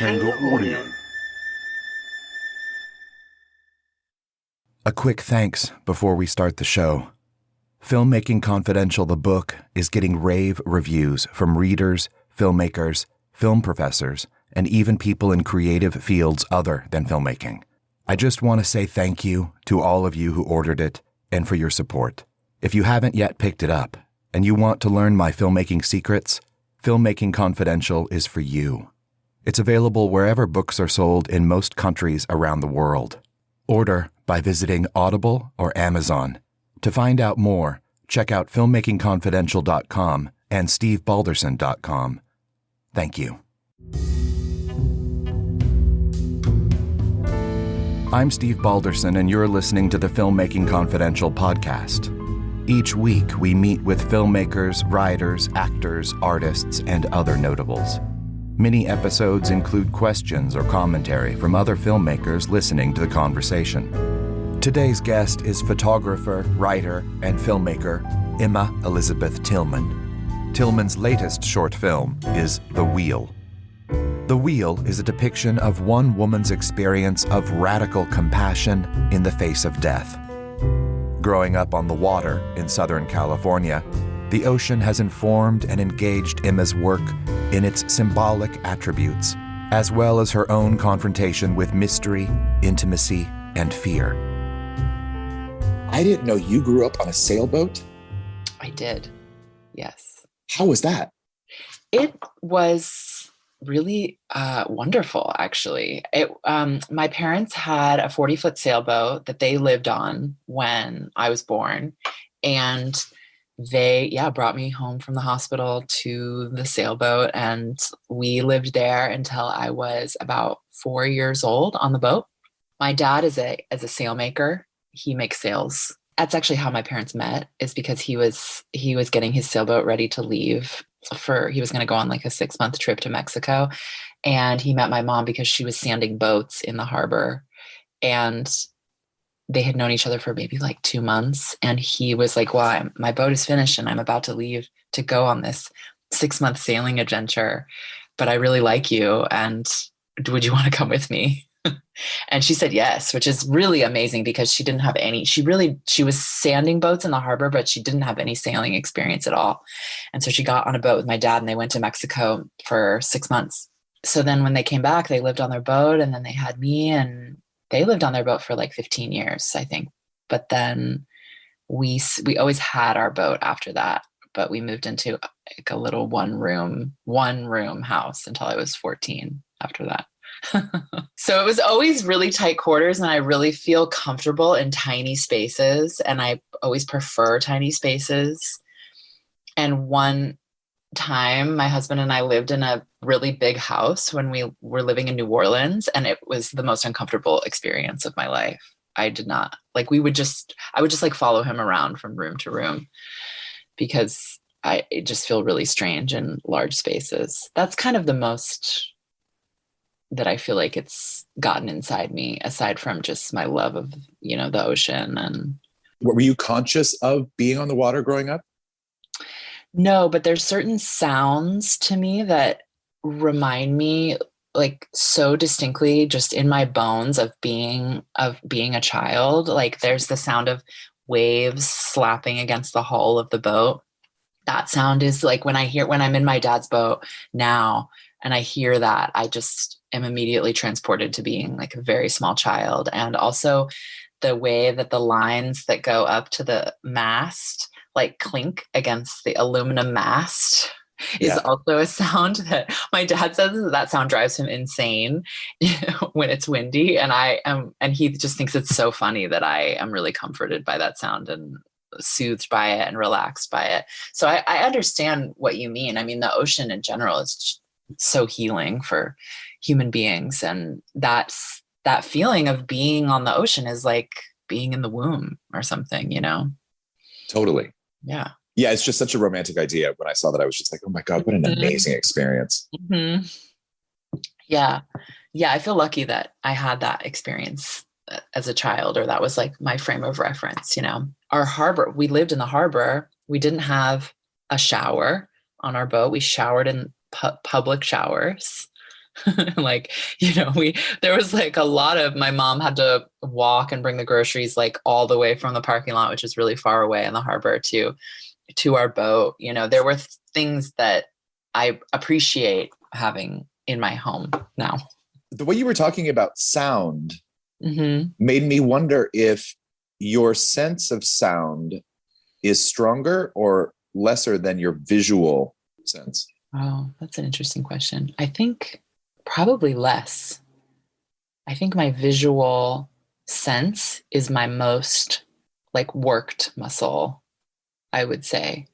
Audio. A quick thanks before we start the show. Filmmaking Confidential, the book, is getting rave reviews from readers, filmmakers, film professors, and even people in creative fields other than filmmaking. I just want to say thank you to all of you who ordered it and for your support. If you haven't yet picked it up and you want to learn my filmmaking secrets, Filmmaking Confidential is for you. It's available wherever books are sold in most countries around the world. Order by visiting Audible or Amazon. To find out more, check out filmmakingconfidential.com and stevebalderson.com. Thank you. I'm Steve Balderson, and you're listening to the Filmmaking Confidential podcast. Each week, we meet with filmmakers, writers, actors, artists, and other notables. Many episodes include questions or commentary from other filmmakers listening to the conversation. Today's guest is photographer, writer, and filmmaker Emma Elizabeth Tillman. Tillman's latest short film is The Wheel. The Wheel is a depiction of one woman's experience of radical compassion in the face of death. Growing up on the water in Southern California, the ocean has informed and engaged Emma's work in its symbolic attributes, as well as her own confrontation with mystery, intimacy, and fear. I didn't know you grew up on a sailboat. I did, yes. How was that? It was really wonderful, actually. My parents had a 40-foot sailboat that they lived on when I was born, and they brought me home from the hospital to the sailboat, and we lived there until I was about 4 years old on the boat. My dad is a sailmaker. He makes sails. That's actually how my parents met, is because he was getting his sailboat ready to leave he was going to go on like a 6-month trip to Mexico. And he met my mom because she was sanding boats in the harbor, and they had known each other for maybe like 2 months. And he was like, well, my boat is finished and I'm about to leave to go on this 6-month sailing adventure, but I really like you. And would you want to come with me? And she said yes, which is really amazing because she didn't have any, she was sanding boats in the harbor, but she didn't have any sailing experience at all. And so she got on a boat with my dad and they went to Mexico for 6 months. So then when they came back, they lived on their boat, and then they had me, and they lived on their boat for like 15 years, I think. But then we always had our boat after that, but we moved into like a little one room house until I was 14 after that. So it was always really tight quarters, and I really feel comfortable in tiny spaces, and I always prefer tiny spaces. And one time my husband and I lived in a really big house when we were living in New Orleans, and it was the most uncomfortable experience of my life. I did not like, I would just like follow him around from room to room because it just feel really strange in large spaces. That's kind of the most that I feel like it's gotten inside me, aside from just my love of, the ocean. And were you conscious of being on the water growing up? No, but there's certain sounds to me that remind me like so distinctly just in my bones of being a child. Like there's the sound of waves slapping against the hull of the boat. That sound is like when I'm in my dad's boat now and I hear that, I just am immediately transported to being like a very small child. And also the way that the lines that go up to the mast like clink against the aluminum mast is also a sound that my dad says that sound drives him insane when it's windy. And he just thinks it's so funny that I am really comforted by that sound and soothed by it and relaxed by it. So I understand what you mean. I mean, the ocean in general is so healing for human beings. And that feeling of being on the ocean is like being in the womb or something, Totally. Yeah. Yeah. It's just such a romantic idea. When I saw that, I was just like, oh my God, what an amazing experience. Mm-hmm. Yeah. Yeah. I feel lucky that I had that experience as a child, or that was like my frame of reference. Our harbor, we lived in the harbor. We didn't have a shower on our boat. We showered in public showers. Like, there was like a lot of, my mom had to walk and bring the groceries like all the way from the parking lot, which is really far away in the harbor, to our boat. There were things that I appreciate having in my home now. The way you were talking about sound Mm-hmm. made me wonder if your sense of sound is stronger or lesser than your visual sense. Oh, that's an interesting question. I think probably less. I think my visual sense is my most like worked muscle, I would say.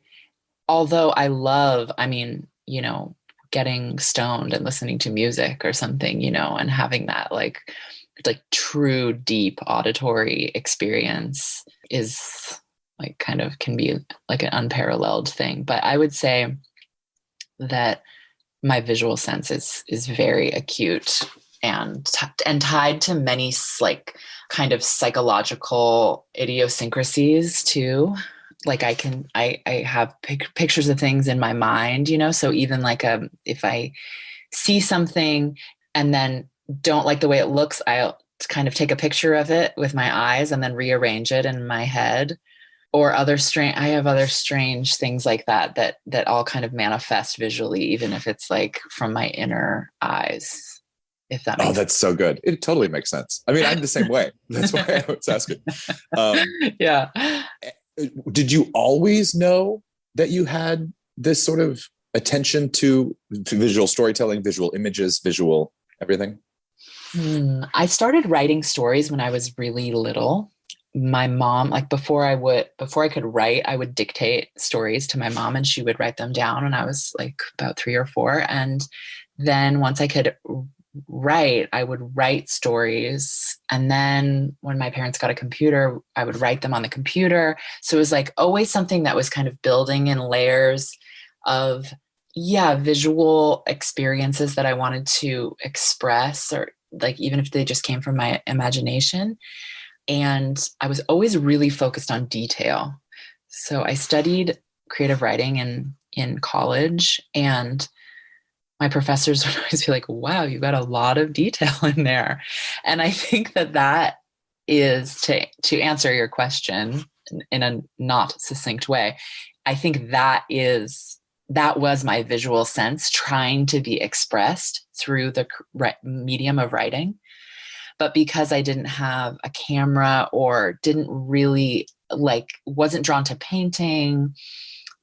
Although I love, getting stoned and listening to music or something, and having that like true deep auditory experience is like kind of can be like an unparalleled thing. But I would say that my visual sense is very acute and tied to many like kind of psychological idiosyncrasies too. Like I have pictures of things in my mind, so even like if I see something and then don't like the way it looks, I'll kind of take a picture of it with my eyes and then rearrange it in my head. Or I have other strange things like that all kind of manifest visually, even if it's like from my inner eyes, if that makes sense. That's so good. It totally makes sense. I mean, I'm the same way. That's why I was asking. Yeah. Did you always know that you had this sort of attention to visual storytelling, visual images, visual everything? I started writing stories when I was really little. My mom, like before I could write, I would dictate stories to my mom and she would write them down when I was like about 3 or 4. And then once I could write, I would write stories. And then when my parents got a computer, I would write them on the computer. So it was like always something that was kind of building in layers of, visual experiences that I wanted to express, or like, even if they just came from my imagination. And I was always really focused on detail. So I studied creative writing in college, and my professors would always be like, wow, you got a lot of detail in there. And I think that is to answer your question in a not succinct way. I think that was my visual sense trying to be expressed through the medium of writing. But because I didn't have a camera or didn't really wasn't drawn to painting,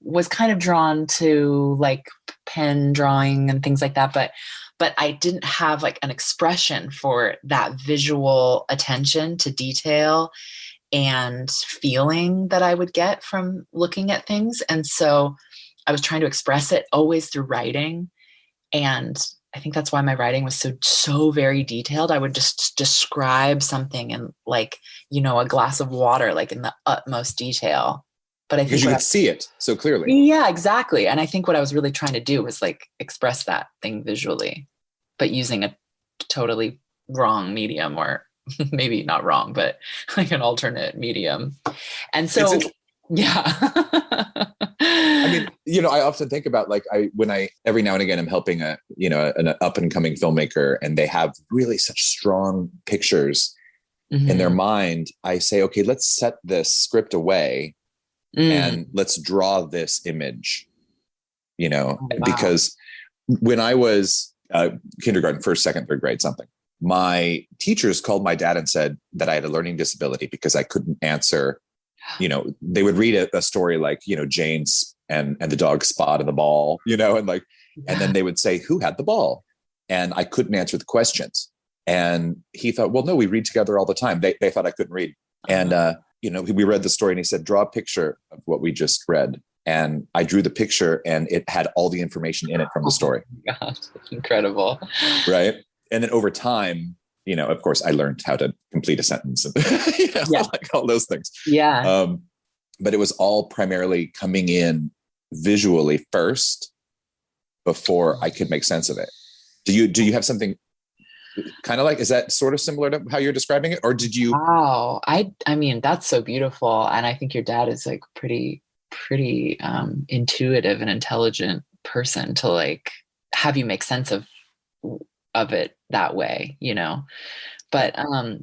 was kind of drawn to like pen drawing and things like that. But I didn't have like an expression for that visual attention to detail and feeling that I would get from looking at things. And so I was trying to express it always through writing. And I think that's why my writing was so very detailed. I would just describe something in like, a glass of water, like in the utmost detail. But I think because you could see it so clearly. Yeah, exactly. And I think what I was really trying to do was like express that thing visually, but using a totally wrong medium, or maybe not wrong, but like an alternate medium. And so, yeah. I mean, I often think about like when I every now and again I'm helping an up and coming filmmaker, and they have really such strong pictures in their mind. I say, okay, let's set this script away and let's draw this image. Wow. Because when I was kindergarten, first, second, third grade, something, my teachers called my dad and said that I had a learning disability because I couldn't answer. They would read a story like, Jane's and the dog Spot and the ball, and like, and then they would say, who had the ball? And I couldn't answer the questions. And he thought, well, no, we read together all the time. They thought I couldn't read. And, we read the story and he said, draw a picture of what we just read. And I drew the picture and it had all the information in it from the story. Oh my God, incredible. Right. And then over time, of course, I learned how to complete a sentence and like all those things. Yeah. But it was all primarily coming in visually first before I could make sense of it. Do you have something kind of like, is that sort of similar to how you're describing it? Or did you? Wow. I mean, that's so beautiful. And I think your dad is like pretty intuitive and intelligent person to like have you make sense of of it that way, but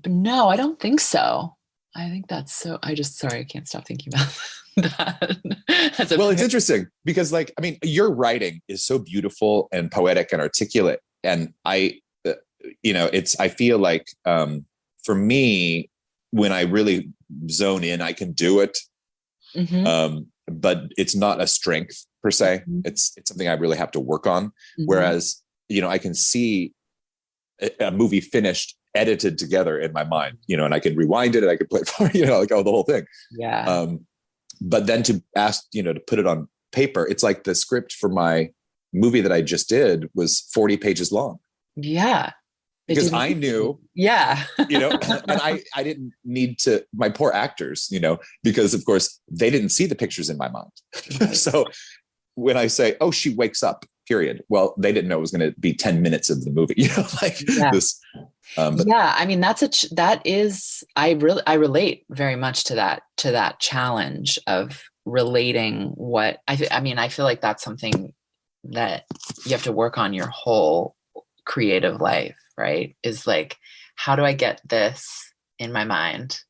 no, I don't think so. I think that's so, sorry, I can't stop thinking about that. Well, it's interesting because your writing is so beautiful and poetic and articulate. And I feel like, for me, when I really zone in, I can do it. Mm-hmm. But it's not a strength per se. Mm-hmm. It's something I really have to work on. Mm-hmm. Whereas, I can see a movie finished, edited together in my mind, and I can rewind it and I could play it for, the whole thing. Yeah. But then to ask, to put it on paper, it's like the script for my movie that I just did was 40 pages long. Yeah. Because I knew, yeah, and I didn't need to, my poor actors, because of course they didn't see the pictures in my mind. So when I say, oh, she wakes up, period. Well, they didn't know it was going to be 10 minutes of the movie, this. Yeah. I mean, I relate very much to that challenge of relating what I feel like that's something that you have to work on your whole creative life, right? Is like, how do I get this in my mind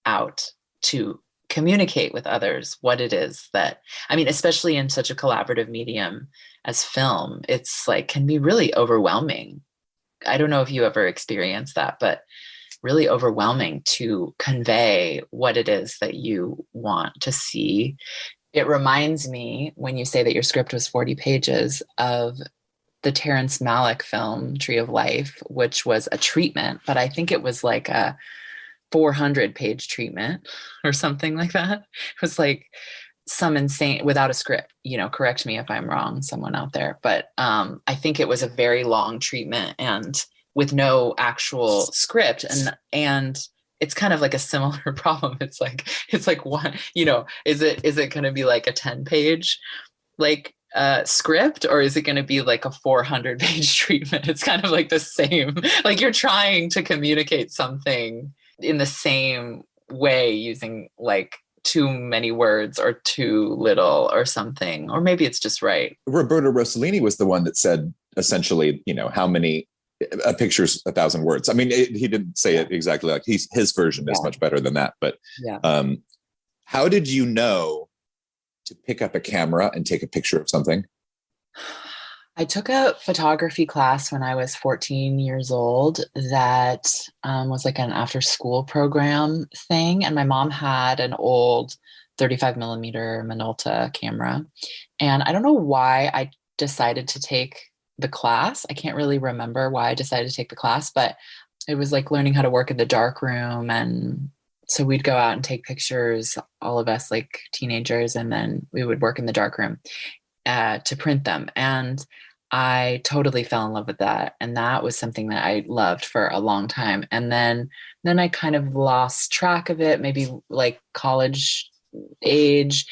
out to communicate with others what it is that, especially in such a collaborative medium as film, it's like, can be really overwhelming. I don't know if you ever experienced that, but really overwhelming to convey what it is that you want to see. It reminds me, when you say that your script was 40 pages, of the Terrence Malick film Tree of Life, which was a treatment, but I think it was like a 400-page treatment or something like that. It was like some insane, without a script, correct me if I'm wrong, someone out there, but I think it was a very long treatment and with no actual script, and it's kind of like a similar problem. It's like one, is it going to be like a 10-page script, or is it going to be like a 400-page treatment? It's kind of like the same, like you're trying to communicate something in the same way using like too many words or too little or something, or maybe it's just right. Roberto Rossellini was the one that said essentially, how many a picture's 1,000 words. He didn't say it exactly like his version is much better than that. But how did you know to pick up a camera and take a picture of something? I took a photography class when I was 14 years old that was like an after school program thing. And my mom had an old 35 millimeter Minolta camera. And I don't know why I decided to take the class. I can't really remember why I decided to take the class, but it was like learning how to work in the dark room. And so we'd go out and take pictures, all of us like teenagers, and then we would work in the dark room to print them. And I totally fell in love with that. And that was something that I loved for a long time. And then I kind of lost track of it, maybe like college age.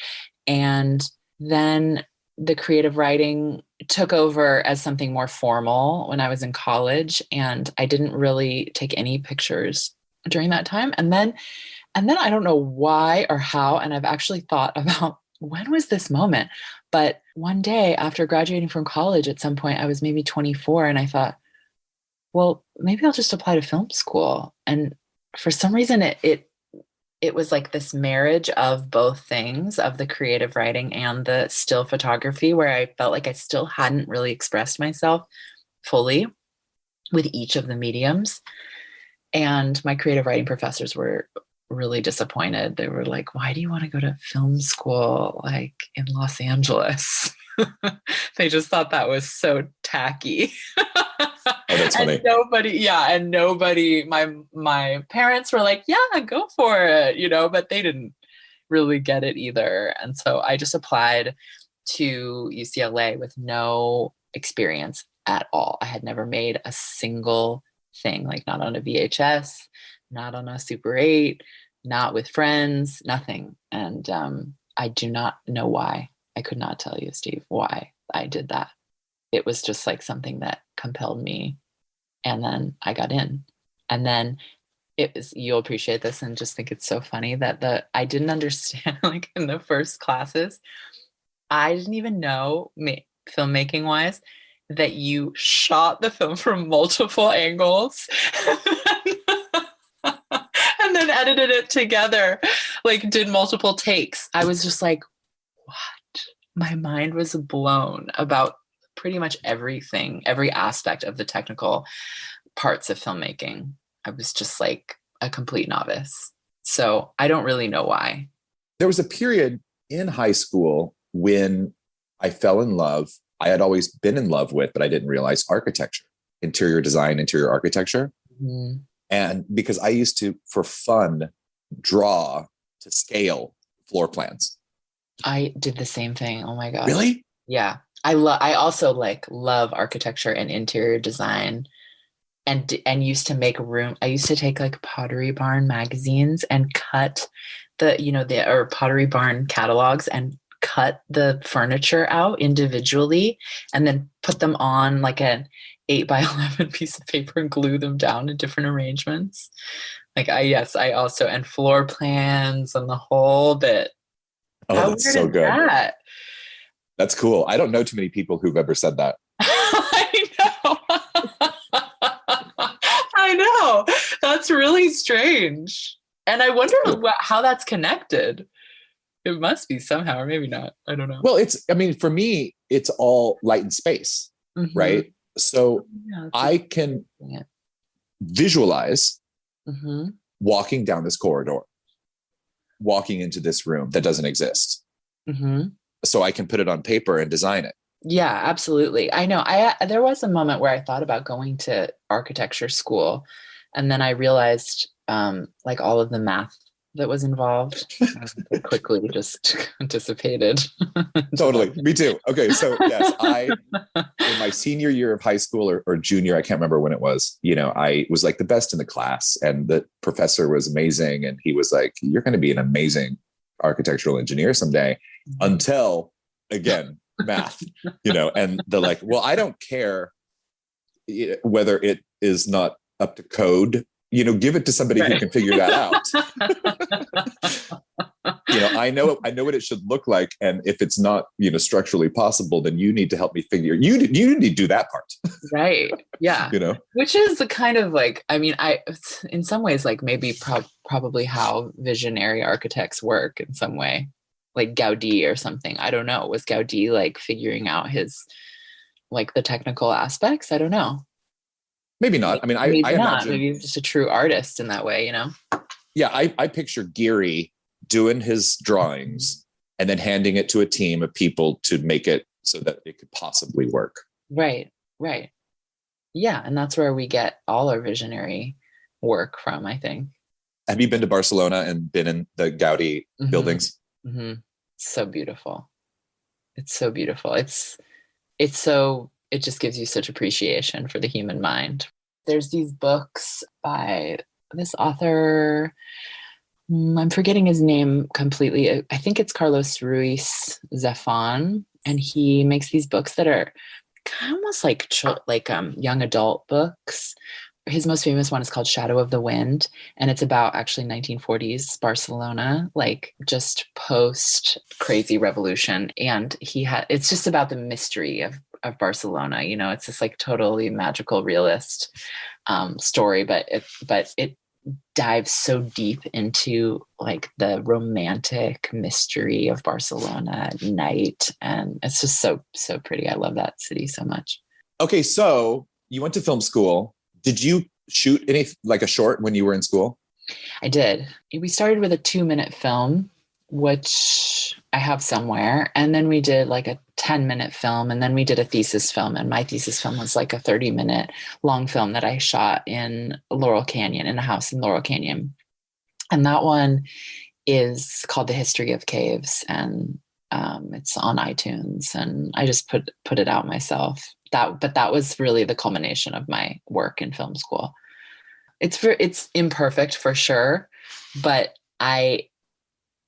And then the creative writing took over as something more formal when I was in college. And I didn't really take any pictures during that time. And then I don't know why or how, and I've actually thought about when was this moment? But one day after graduating from college, at some point, I was maybe 24, and I thought, well, maybe I'll just apply to film school. And for some reason, it was like this marriage of both things, of the creative writing and the still photography, where I felt like I still hadn't really expressed myself fully with each of the mediums. And my creative writing professors were really disappointed. They were like, why do you want to go to film school like in Los Angeles? They just thought that was so tacky. Oh, that's funny. And nobody, my parents were like, yeah, go for it, but they didn't really get it either. And so I just applied to UCLA with no experience at all. I had never made a single thing, like not on a VHS, not on a Super 8, not with friends, nothing. And I do not know why. I could not tell you, Steve, why I did that. It was just like something that compelled me. And then I got in. And then you'll appreciate this and just think it's so funny that I didn't understand, like in the first classes, I didn't even know, filmmaking wise, that you shot the film from multiple angles and then edited it together, like did multiple takes. I was just like, what? My mind was blown about pretty much everything, every aspect of the technical parts of filmmaking. I was just like a complete novice. So I don't really know why. There was a period in high school when I fell in love. I had always been in love with, but I didn't realize architecture, interior design, interior architecture. Mm-hmm. And because I used to, for fun, draw to scale floor plans. I did the same thing. Oh my God. Really? Yeah. I also like love architecture and interior design, and used to make room. I used to take like Pottery Barn magazines and cut or Pottery Barn catalogs and cut the furniture out individually and then put them on like an 8x11 piece of paper and glue them down in different arrangements. Like I also, and floor plans and the whole bit. Oh, How that's weird so is good. That? That's cool. I don't know too many people who've ever said that. I know. I know. That's really strange. And I wonder how that's connected. It must be somehow, or maybe not. I don't know. Well, for me, it's all light and space, Mm-hmm. right? So Yeah, I can visualize walking down this corridor, walking into this room that doesn't exist. Mm-hmm. So I can put it on paper and design it. Yeah, absolutely. I know. There was a moment where I thought about going to architecture school, and then I realized like all of the math that was involved quickly just dissipated. Totally. Me too. Okay. So yes, in my senior year of high school or junior, I can't remember when it was, I was like the best in the class, and the professor was amazing. And he was like, you're going to be an amazing architectural engineer someday, until again, math, and they're like, well, I don't care whether it is not up to code, give it to somebody who can figure that out. I know what it should look like. And if it's not, structurally possible, then you need to help me figure, you need to do that part. Right. Yeah. Which is the kind of like, in some ways, like maybe probably how visionary architects work in some way, like Gaudi or something. I don't know. Was Gaudi like figuring out his, like the technical aspects? I don't know. Maybe not. I imagine maybe he's just a true artist in that way, Yeah, I picture Geary doing his drawings and then handing it to a team of people to make it so that it could possibly work. Right. Yeah, and that's where we get all our visionary work from, I think. Have you been to Barcelona and been in the Gaudi buildings? Mm-hmm. So beautiful. It's so beautiful. It just gives you such appreciation for the human mind. There's these books by this author, I'm forgetting his name completely. I think it's Carlos Ruiz Zafón, and he makes these books that are almost like young adult books. His most famous one is called Shadow of the Wind, and it's about actually 1940s Barcelona, like just post crazy revolution. And it's just about the mystery of Barcelona. It's this like totally magical realist story, but it dives so deep into like the romantic mystery of Barcelona at night, and it's just so pretty. I love that city so much. Okay, so you went to film school. Did you shoot any like a short when you were in school? I did. We started with a 2-minute film, which I have somewhere. And then we did like a 10-minute film. And then we did a thesis film. And my thesis film was like a 30-minute long film that I shot in Laurel Canyon, in a house in Laurel Canyon. And that one is called The History of Caves. And it's on iTunes. And I just put it out myself. But that was really the culmination of my work in film school. It's imperfect for sure, but I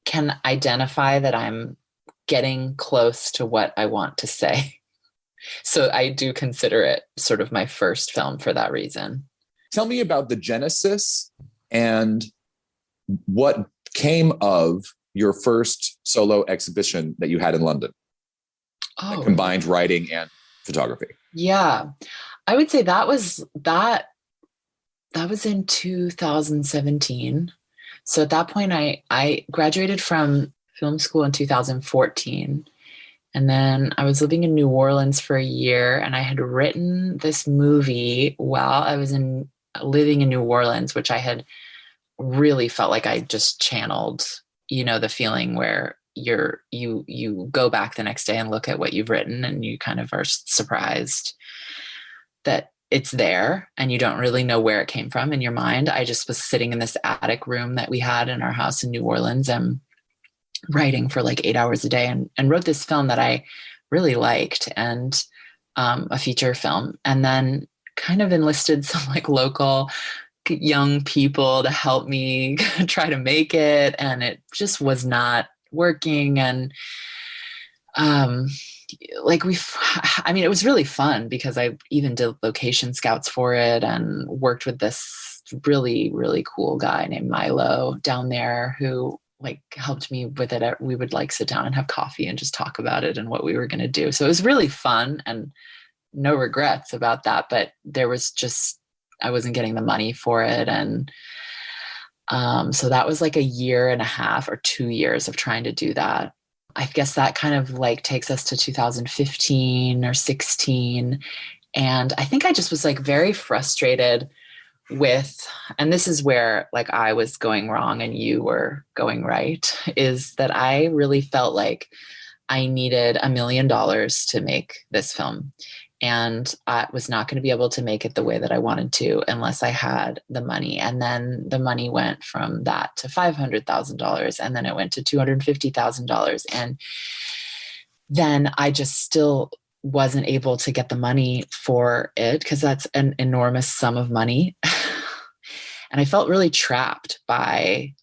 can identify that I'm getting close to what I want to say. So I do consider it sort of my first film for that reason. Tell me about the genesis and what came of your first solo exhibition that you had in London. That combined writing and photography? Yeah, I would say that was in 2017. So at that point, I graduated from film school in 2014. And then I was living in New Orleans for a year, and I had written this movie while I was living in New Orleans, which I had really felt like I just channeled, the feeling where you go back the next day and look at what you've written, and you kind of are surprised that it's there and you don't really know where it came from in your mind. I just was sitting in this attic room that we had in our house in New Orleans and writing for like 8 hours a day, and wrote this film that I really liked, and a feature film, and then kind of enlisted some like local young people to help me try to make it. And it just was not working. And it was really fun because I even did location scouts for it and worked with this really, really cool guy named Milo down there who like helped me with it. We would like sit down and have coffee and just talk about it and what we were going to do. So it was really fun and no regrets about that, but there was just, I wasn't getting the money for it. And so that was like a year and a half or 2 years of trying to do that. I guess that kind of like takes us to 2015 or 16. And I think I just was like very frustrated with, and this is where like I was going wrong and you were going right, is that I really felt like I needed $1 million to make this film. And I was not going to be able to make it the way that I wanted to unless I had the money. And then the money went from that to $500,000. And then it went to $250,000. And then I just still wasn't able to get the money for it because that's an enormous sum of money. And I felt really trapped by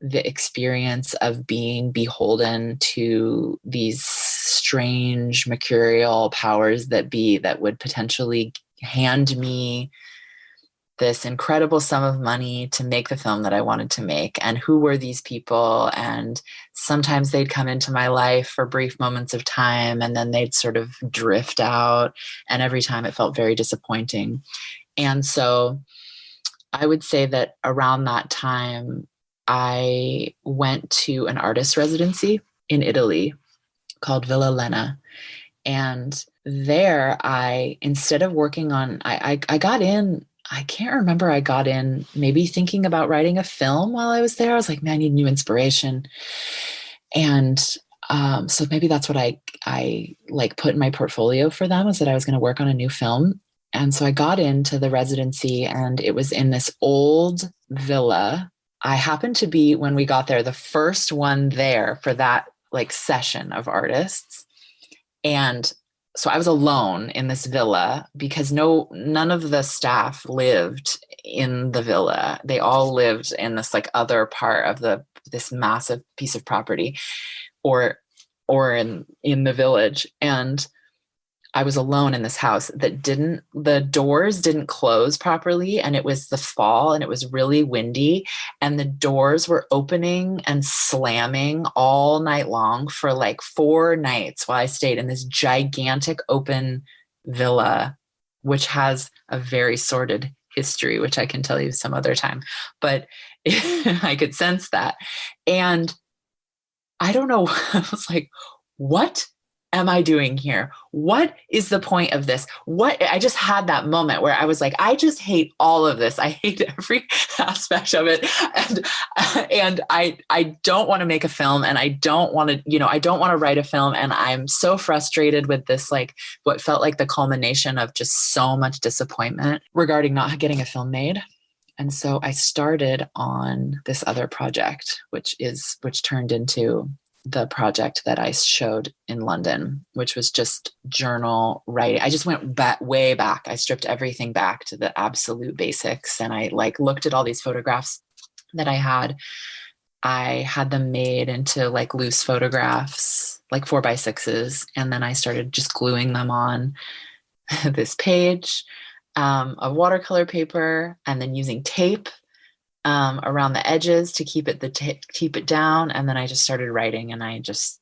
the experience of being beholden to these strange mercurial powers that be that would potentially hand me this incredible sum of money to make the film that I wanted to make. And who were these people? And sometimes they'd come into my life for brief moments of time, and then they'd sort of drift out. And every time it felt very disappointing. And so I would say that around that time, I went to an artist residency in Italy called Villa Lena. And there instead of working on, I got in, I can't remember, I got in maybe thinking about writing a film while I was there. I was like, man, I need new inspiration. And so maybe that's what I like put in my portfolio for them, was that I was going to work on a new film. And so I got into the residency, and it was in this old villa. I happened to be, when we got there, the first one there for that like session of artists. And so I was alone in this villa because none of the staff lived in the villa. They all lived in this like other part of this massive piece of property or in the village. And I was alone in this house that the doors didn't close properly, and it was the fall and it was really windy, and the doors were opening and slamming all night long for like 4 nights while I stayed in this gigantic open villa, which has a very sordid history, which I can tell you some other time, but I could sense that. And I don't know, I was like, what am I doing here? What is the point of this? I just had that moment where I was like, I just hate all of this. I hate every aspect of it. And I don't want to make a film, and I don't want to write a film. And I'm so frustrated with this, like what felt like the culmination of just so much disappointment regarding not getting a film made. And so I started on this other project, which turned into the project that I showed in London, which was just journal writing. I just went way back. I stripped everything back to the absolute basics. And I like looked at all these photographs that I had them made into like loose photographs, like 4x6s. And then I started just gluing them on this page of watercolor paper, and then using tape around the edges to keep it down. And then I just started writing, and I just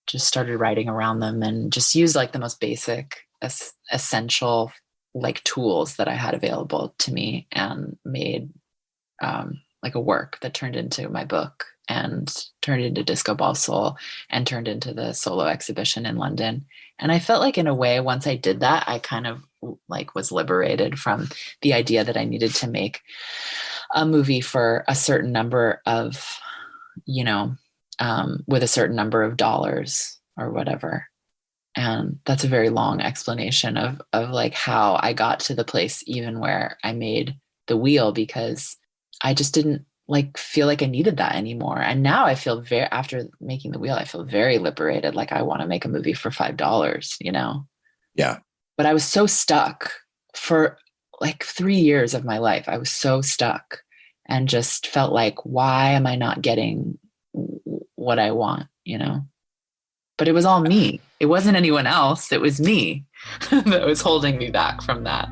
started writing around them, and just used like the most basic essential like tools that I had available to me, and made like a work that turned into my book, and turned into Disco Ball Soul, and turned into the solo exhibition in London. And I felt like in a way, once I did that, I kind of like was liberated from the idea that I needed to make a movie for a certain number of, with a certain number of dollars or whatever. And that's a very long explanation of like how I got to the place even where I made The Wheel, because I just didn't like feel like I needed that anymore. And now I feel after making The Wheel, I feel very liberated. Like I want to make a movie for $5, Yeah. But I was so stuck for like 3 years of my life. I was so stuck and just felt like, why am I not getting what I want, But it was all me. It wasn't anyone else. It was me that was holding me back from that,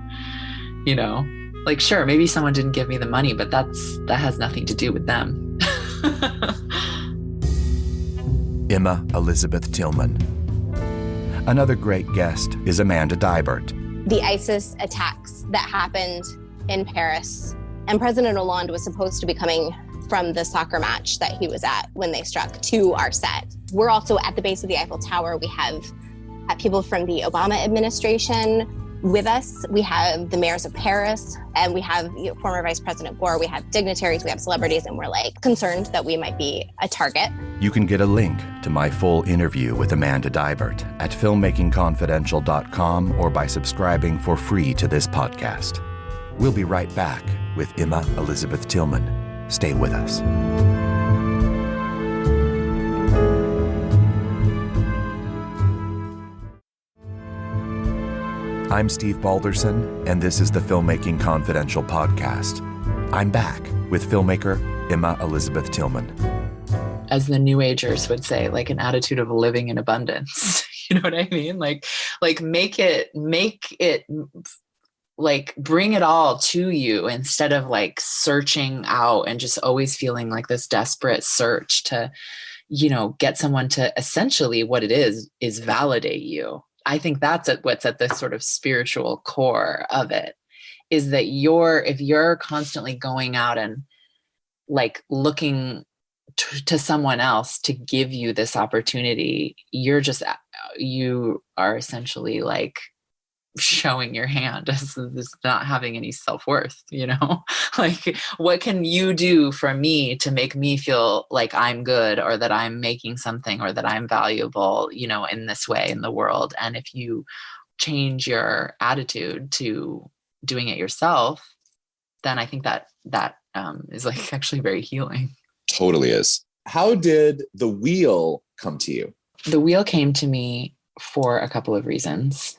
Like, sure, maybe someone didn't give me the money, but that has nothing to do with them. Emma Elizabeth Tillman. Another great guest is Amanda Dibert. The ISIS attacks that happened in Paris, and President Hollande was supposed to be coming from the soccer match that he was at when they struck to our set. We're also at the base of the Eiffel Tower. We have people from the Obama administration with us. We have the mayors of Paris, and we have former Vice President Gore. We have dignitaries, we have celebrities, and we're like concerned that we might be a target. You can get a link to my full interview with Amanda Dibert at filmmakingconfidential.com or by subscribing for free to this podcast. We'll be right back with Emma Elizabeth Tillman. Stay with us. I'm Steve Balderson, and this is the Filmmaking Confidential podcast. I'm back with filmmaker Emma Elizabeth Tillman. As the New Agers would say, like an attitude of living in abundance. You know what I mean? Like make it, like bring it all to you instead of like searching out and just always feeling like this desperate search to, get someone to essentially what it is validate you. I think that's what's at the sort of spiritual core of it, is that if you're constantly going out and like looking to someone else to give you this opportunity, you are essentially like showing your hand as not having any self-worth, like what can you do for me to make me feel like I'm good, or that I'm making something, or that I'm valuable, in this way in the world. And if you change your attitude to doing it yourself, then I think that is like actually very healing. Totally is. How did The Wheel come to you? The Wheel came to me for a couple of reasons,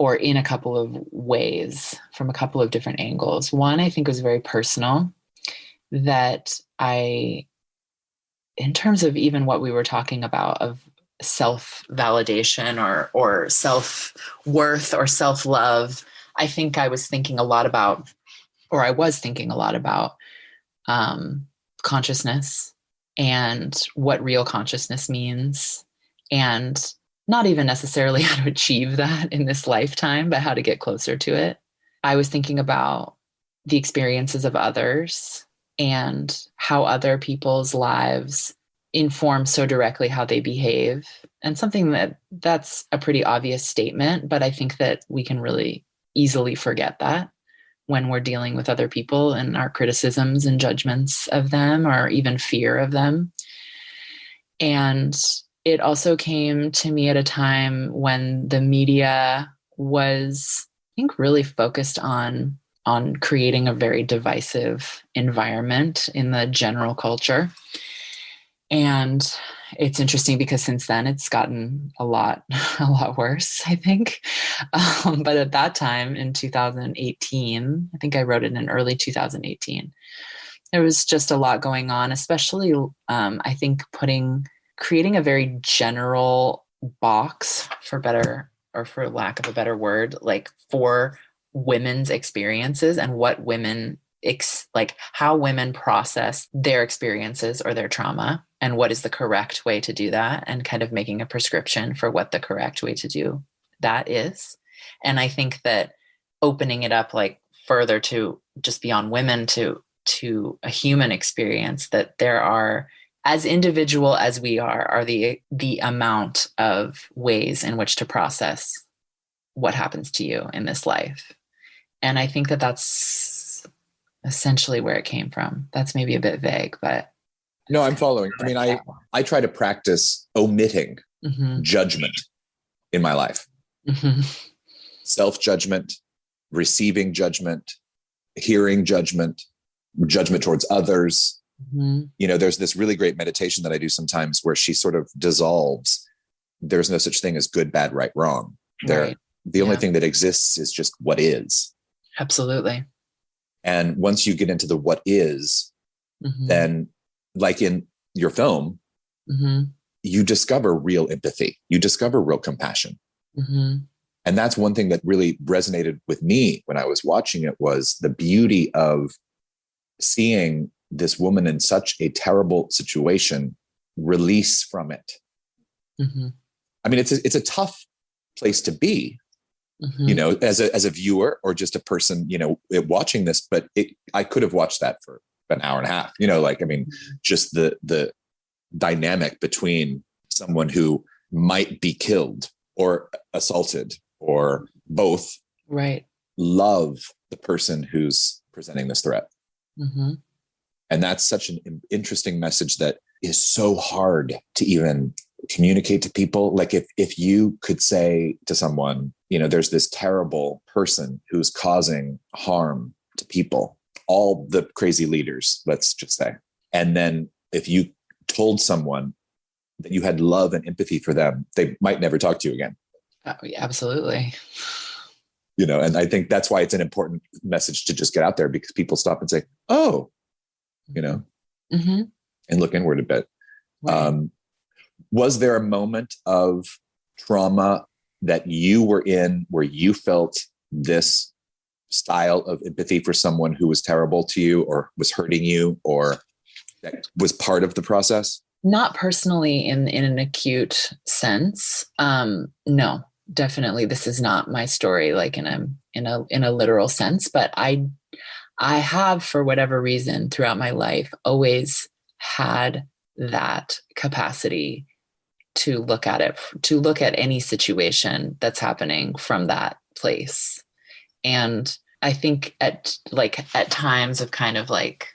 or in a couple of ways, from a couple of different angles. One, I think, was very personal, that in terms of even what we were talking about of self-validation or self-worth or self-love, I think I was thinking a lot about consciousness and what real consciousness means, and not even necessarily how to achieve that in this lifetime, but how to get closer to it. I was thinking about the experiences of others and how other people's lives inform so directly how they behave. And something that's a pretty obvious statement, but I think that we can really easily forget that when we're dealing with other people and our criticisms and judgments of them, or even fear of them. And it also came to me at a time when the media was, I think, really focused on creating a very divisive environment in the general culture. And it's interesting because since then it's gotten a lot worse, I think. But at that time in 2018, I think I wrote it in early 2018, there was just a lot going on, especially I think creating a very general box, for better or for lack of a better word, like for women's experiences and what women like how women process their experiences or their trauma, and what is the correct way to do that, and kind of making a prescription for what the correct way to do that is. And I think that opening it up like further to just beyond women to a human experience, that there are, as individual as we are the amount of ways in which to process what happens to you in this life. And I think that that's essentially where it came from. That's maybe a bit vague, but. No, I'm following. I mean, I try to practice omitting judgment in my life. Self-judgment, receiving judgment, hearing judgment towards others. There's this really great meditation that I do sometimes where she sort of dissolves. There's no such thing as good, bad, right, wrong. Right. The only thing that exists is just what is. Absolutely. And once you get into the what is, then like in your film, you discover real empathy. You discover real compassion. And that's one thing that really resonated with me when I was watching it, was the beauty of seeing this woman in such a terrible situation release from it. I mean, it's a tough place to be, as a viewer or just a person, watching this, but I could have watched that for an hour and a half, just the dynamic between someone who might be killed or assaulted or both, right, love the person who's presenting this threat. And that's such an interesting message that is so hard to even communicate to people. Like if you could say to someone, there's this terrible person who's causing harm to people, all the crazy leaders, let's just say. And then if you told someone that you had love and empathy for them, they might never talk to you again. Absolutely. And I think that's why it's an important message to just get out there, because people stop and say, oh, and look inward a bit. Right. Was there a moment of trauma that you were in where you felt this style of empathy for someone who was terrible to you or was hurting you, or that was part of the process? Not personally in an acute sense. No, definitely. This is not my story, like in a literal sense, but I have, for whatever reason, throughout my life, always had that capacity to look at it, to look at any situation that's happening from that place. And I think at times of kind of like,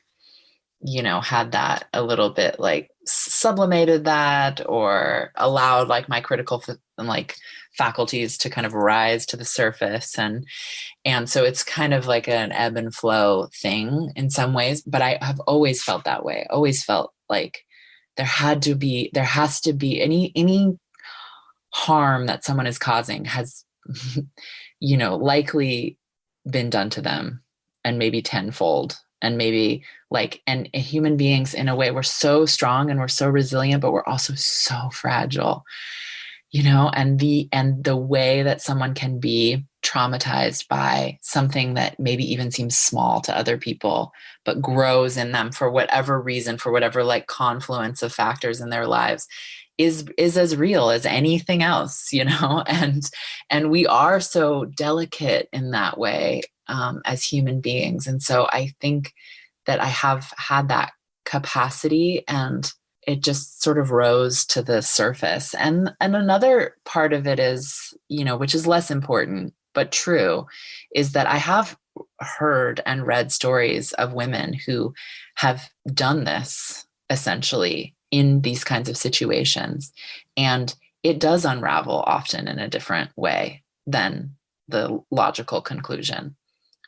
had that a little bit, like sublimated that, or allowed like my critical faculties to kind of rise to the surface. And so it's kind of like an ebb and flow thing in some ways, but I have always felt that way. Always felt like there has to be any harm that someone is causing has, likely been done to them, and maybe tenfold. And maybe and human beings, in a way, we're so strong and we're so resilient, but we're also so fragile, and the way that someone can be traumatized by something that maybe even seems small to other people, but grows in them for whatever reason, for whatever confluence of factors in their lives, is as real as anything else, and we are so delicate in that way, as human beings. And so I think that I have had that capacity, and it just sort of rose to the surface. And another part of it is, which is less important, but true, is that I have heard and read stories of women who have done this essentially in these kinds of situations. And it does unravel often in a different way than the logical conclusion.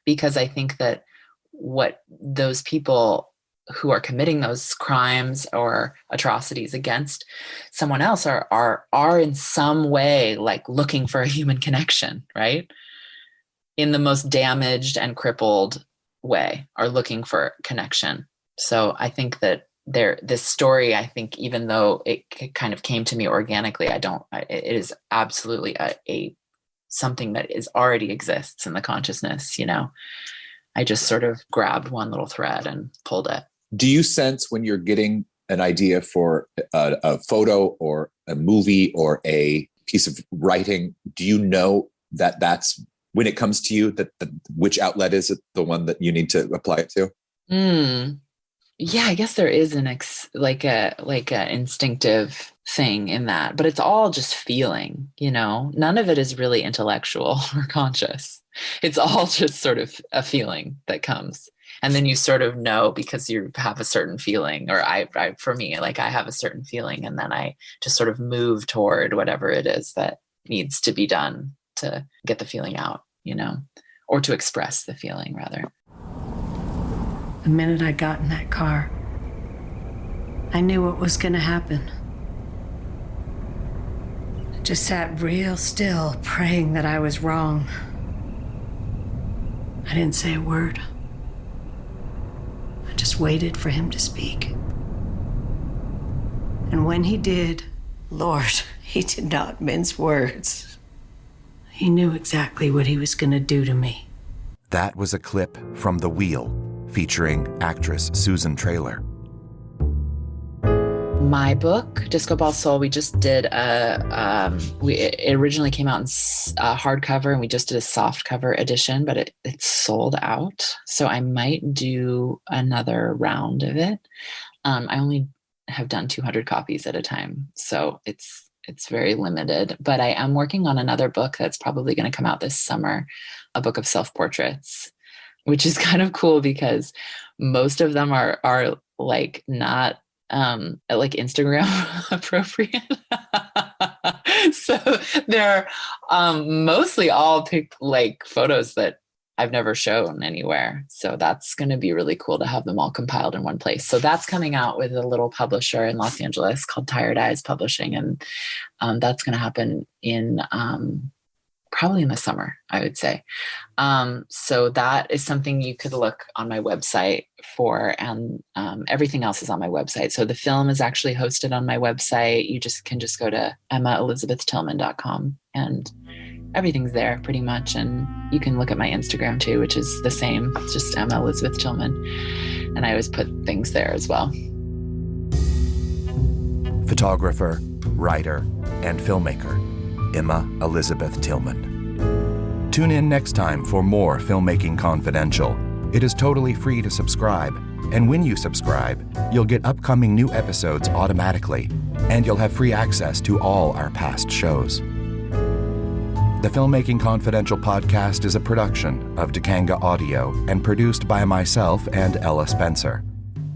Because I think that what those people who are committing those crimes or atrocities against someone else are in some way looking for a human connection, right? In the most damaged and crippled way, are looking for connection. So I think that this story, I think, even though it kind of came to me organically, it is absolutely something that already exists in the consciousness. I just sort of grabbed one little thread and pulled it. Do you sense when you're getting an idea for a photo or a movie or a piece of writing, do you know that's when it comes to you, that which outlet is it the one that you need to apply it to? Yeah, I guess there is an like a instinctive thing in that, but it's all just feeling, none of it is really intellectual or conscious. It's all just sort of a feeling that comes. And then you sort of know because you have a certain feeling, or for me, like I have a certain feeling, and then I just sort of move toward whatever it is that needs to be done to get the feeling out, or to express the feeling rather. The minute I got in that car, I knew what was going to happen. I just sat real still, praying that I was wrong. I didn't say a word. I just waited for him to speak. And when he did, Lord, he did not mince words. He knew exactly what he was going to do to me. That was a clip from The Wheel, featuring actress Susan Traylor. My book, Disco Ball Soul, we just did it originally came out in hardcover, and we just did a soft cover edition, but it's sold out. So I might do another round of it. I only have done 200 copies at a time, so it's very limited. But I am working on another book that's probably going to come out this summer, a book of self-portraits, which is kind of cool because most of them are like not like Instagram appropriate. So they're mostly all like photos that I've never shown anywhere. So that's going to be really cool to have them all compiled in one place. So that's coming out with a little publisher in Los Angeles called Tired Eyes Publishing. And that's going to happen in probably in the summer, I would say. So that is something you could look on my website for, and everything else is on my website. So the film is actually hosted on my website. You can just go to emmaelizabethtillman.com and everything's there pretty much. And you can look at my Instagram too, which is the same. It's just Emma Elizabeth Tillman. And I always put things there as well. Photographer, writer, and filmmaker, Emma Elizabeth Tillman. Tune in next time for more Filmmaking Confidential. It is totally free to subscribe, and when you subscribe, you'll get upcoming new episodes automatically, and you'll have free access to all our past shows. The Filmmaking Confidential podcast is a production of Dekanga Audio and produced by myself and Ella Spencer.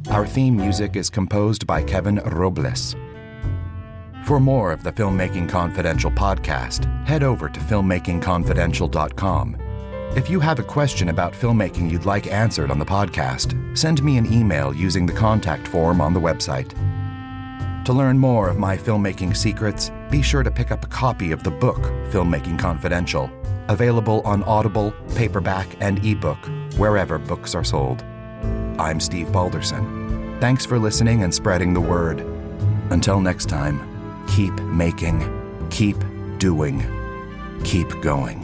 Our theme music is composed by Kevin Robles. For more of the Filmmaking Confidential podcast, head over to filmmakingconfidential.com. If you have a question about filmmaking you'd like answered on the podcast, send me an email using the contact form on the website. To learn more of my filmmaking secrets, be sure to pick up a copy of the book, Filmmaking Confidential, available on Audible, paperback, and ebook, wherever books are sold. I'm Steve Balderson. Thanks for listening and spreading the word. Until next time, keep making, keep doing, keep going.